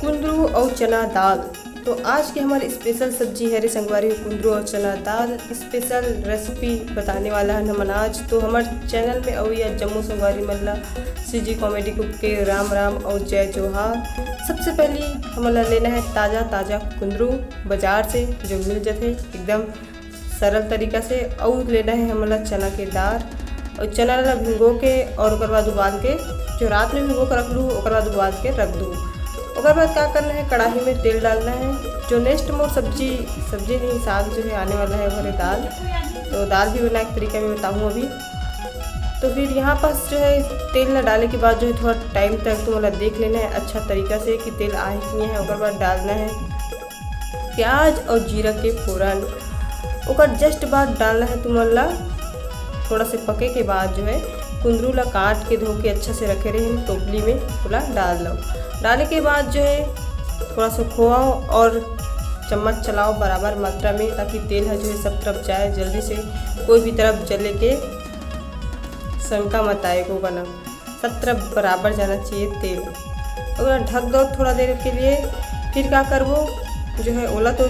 कुंदरू और चना दाल। तो आज की हमारी स्पेशल सब्जी है रे संगवारी कुंदरू और चना दाल स्पेशल रेसिपी बताने वाला है हम आज। तो हमारे चैनल में और या जम्मू संगवारी मल्ला सीजी कॉमेडी कुक के राम राम और जय जोहार। सबसे पहले हमारा लेना है ताज़ा ताज़ा कुंदरू बाजार से जो मिल जाते एकदम सरल तरीका से। और लेना है हमारा चना के दाल और चना ला भिगो के और उसके बाद उबाल के जो रात में भिगो कर रख लूँ उसके बाद उबाल के रख दूँ। उसके बाद क्या करना है कढ़ाई में तेल डालना है। जो नेक्स्ट मोर सब्जी नहीं साग जो है आने वाला है भरे दाल। तो दाल भी बना के तरीका में बताऊँ अभी। तो फिर यहाँ पास जो है तेल ना डालने के बाद जो है थोड़ा टाइम तक तो मतलब देख लेना है अच्छा तरीका से कि तेल आ ही नहीं है। उसके बाद डालना है प्याज और जीरा के फोरन। और जस्ट बाद डालना है तुम्हारा थोड़ा से पके के बाद जो है कुंदरू ला काट के धो के अच्छा से रखे रहे टोपली में पूरा डाल लो। डालने के बाद जो है थोड़ा सा खोआओ और चम्मच चलाओ बराबर मात्रा में ताकि तेल है जो है सब तरफ जाए जल्दी से। कोई भी तरफ जले के शंका मत आए को बना सब तरफ बराबर जाना चाहिए तेल। अगर ढक दो थोड़ा देर के लिए फिर क्या करवो जो है ओला तो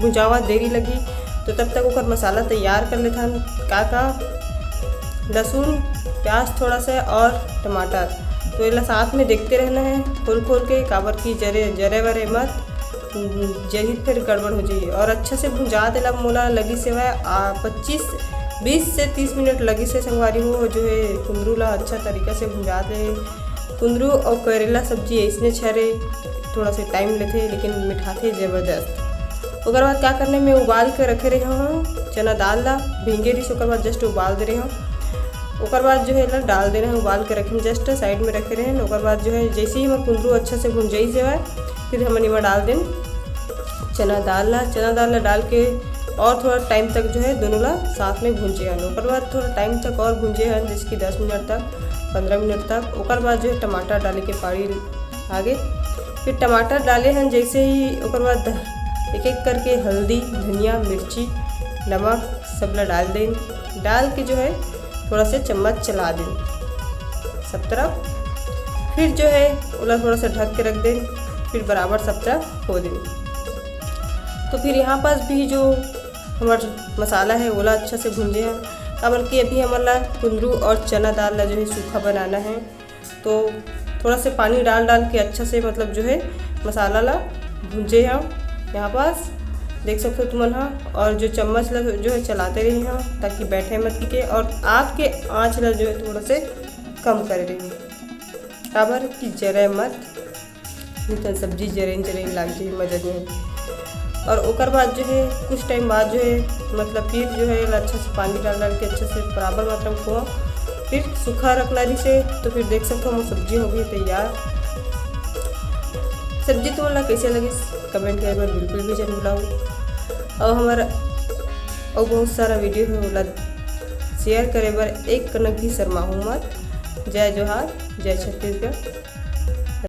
भुजावा देरी लगी तो तब तक वो मसाला तैयार कर लेता हम का लहसुन प्याज थोड़ा सा और टमाटर। तो ये साथ में देखते रहना है खोल के काबर की जरे वरे मत जही फिर गड़बड़ हो जाइए। और अच्छे से भुजा देला मोला लगी से वह 20 से 30 मिनट लगी से संगवारी हो जो है कुंदरू ला अच्छा तरीका से भुजा दे। कुंदरू और करेला सब्जी ऐसने छरे थोड़ा सा टाइम लेते लेकिन मिठाते ज़बरदस्त। उसके बाद क्या करने में उबाल के रखे रहे हूँ चना दाल ला भींगे रही। उसके बाद जस्ट उबाल दे रहे हूँ। उसके बाद जो है ना डाल देना है उबाल के रखें जस्ट साइड में रखे रहे। उसके बाद जो है जैसे ही हम कुंदरू अच्छा से भुंजाई से है फिर हम इनमें डाल दें चना दाल ला डाल के और थोड़ा टाइम तक जो है दोनों ला साथ में भूंजे हन। उसके बाद थोड़ा टाइम तक और भूंजे हन जैसे कि 10 मिनट तक 15 मिनट तक। उसके बाद जो है टमाटर डाले के पाड़ी आगे फिर टमाटर डाले हैं जैसे ही। उसके बाद एक एक करके हल्दी धनिया मिर्ची नमक सब ला डाल दें। डाल के जो है थोड़ा से चम्मच चला दें सब तरफ। फिर जो है ओला थोड़ा सा ढक के रख दें फिर बराबर सब तरफ हो दें। तो फिर यहाँ पास भी जो हमारा मसाला है ओला अच्छा से भूंजे हैं का बल्कि अभी हमारा कुंदरू और चना दाल ला जो है सूखा बनाना है। तो थोड़ा से पानी डाल के अच्छा से मतलब जो है मसाला ला भूंजे हैं यहाँ पास देख सकते हो तुम हाँ। और जो चम्मच ला जो है चलाते रहे हैं ताकि बैठे मत के और आग के आँच ला जो है थोड़ा से कम कर रही काबर कि जरे मत तो सब्जी जरेन लाग जाए मजा नहीं। और ओकर बाद जो है कुछ टाइम बाद जो है मतलब फिर जो है अच्छा से पानी डाल के अच्छे से बराबर मतलब को फिर सूखा रखना रही से। तो फिर देख सकते हो वो सब्जी हो गई तैयार। सब्जी तुम्हारा कैसे लगी कमेंट करे पर बिल्कुल भी जरूर बुलाओ। और हमारा और बहुत सारा वीडियो है बोला शेयर करे बर एक कनक भी शर्मा हूँ मत। जय जोहार जय छत्तीसगढ़।